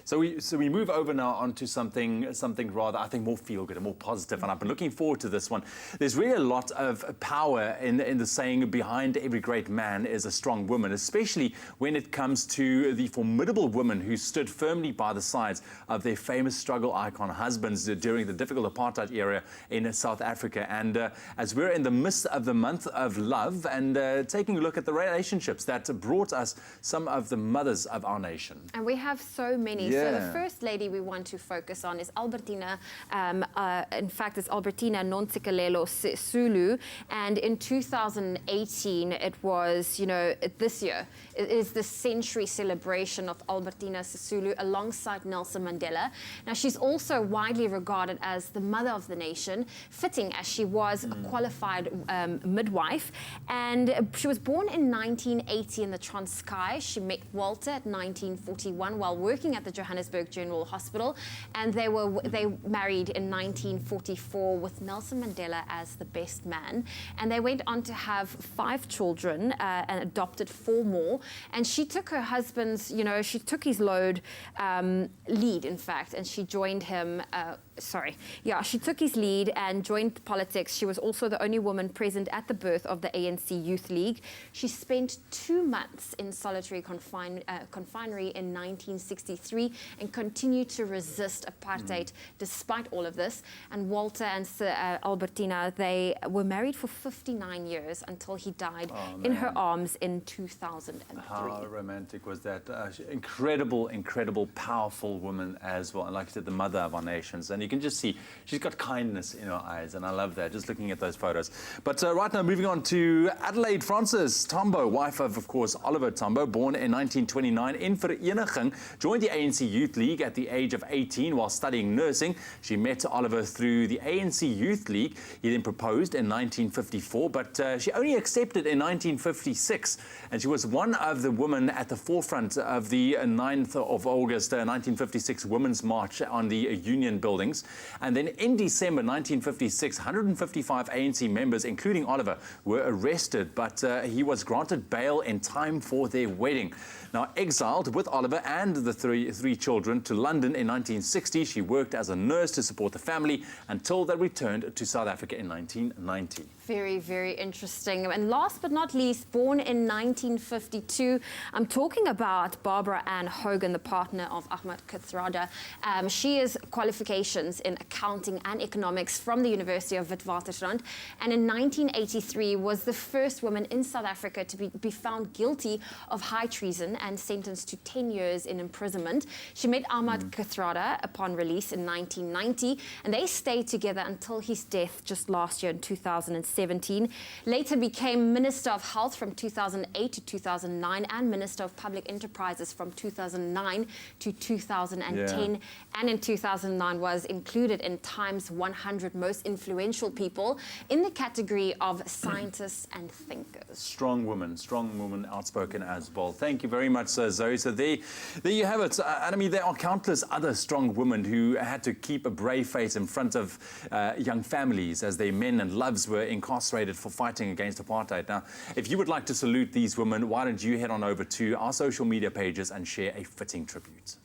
So we move over now onto something rather, I think, more feel-good and more positive, and I've been looking forward to this one. There's really a lot of power in the saying, behind every great man is a strong woman, especially when it comes to the formidable women who stood firmly by the sides of their famous struggle icon husbands during the difficult apartheid era in South Africa. And as we're in the midst of the month of love and taking a look at the relationships that brought us some of the mothers of our nation. And we have so many. Yeah. So the first lady we want to focus on is Albertina. In fact, it's Albertina Nontsikelelo Sisulu. And in 2018, it was, this year, it is the century celebration of Albertina Sisulu alongside Nelson Mandela. Now, she's also widely regarded as the mother of the nation, fitting as she was a qualified midwife. And she was born in 1980 in the Transkei. She met Walter at 1941 while working at the Johannesburg General Hospital, and they married in 1944 with Nelson Mandela as the best man. And they went on to have 5 children and adopted 4 more. And she took her husband's, she took his lead, in fact, and she joined him. She took his lead and joined politics. She was also the only woman present at the birth of the ANC Youth League. She spent 2 months in solitary confinery in 1963 and continued to resist apartheid despite all of this. And Walter and Albertina, they were married for 59 years until he died in her arms in 2003. How romantic was that? Incredible, powerful woman as well. And like I said, the mother of our nations. And you can just see she's got kindness in her eyes. And I love that, just looking at those photos. But right now, moving on to Adelaide Francis Tambo, wife of course, Oliver Tambo, born in 1929 in Vereniging, joined the ANC Youth League at the age of 18 while studying nursing. She met Oliver through the ANC Youth League. He then proposed in 1954, but she only accepted in 1956. And she was one of the women at the forefront of the 9th of August 1956 Women's March on the Union buildings. And then in December 1956, 155 ANC members, including Oliver, were arrested, but he was granted bail in time for their wedding. Now, exiled with Oliver and the three children to London in 1960, she worked as a nurse to support the family until they returned to South Africa in 1990. Very, very interesting. And last but not least, born in 1952, I'm talking about Barbara Ann Hogan, the partner of Ahmed Kathrada. She has qualifications in accounting and economics from the University of Witwatersrand, and in 1983 was the first woman in South Africa to be found guilty of high treason and sentenced to 10 years in imprisonment. She met Ahmed Kathrada upon release in 1990, and they stayed together until his death just last year in 2017. Later became Minister of Health from 2008 to 2009 and Minister of Public Enterprises from 2009 to 2010. Yeah. And in 2009 was included in Time's 100 Most Influential People in the category of scientists and thinkers. Strong woman, outspoken as well. Thank you very much, Zoe. So there you have it. And I mean, there are countless other strong women who had to keep a brave face in front of young families as their men and loves were incarcerated for fighting against apartheid. Now, if you would like to salute these women, why don't you head on over to our social media pages and share a fitting tribute.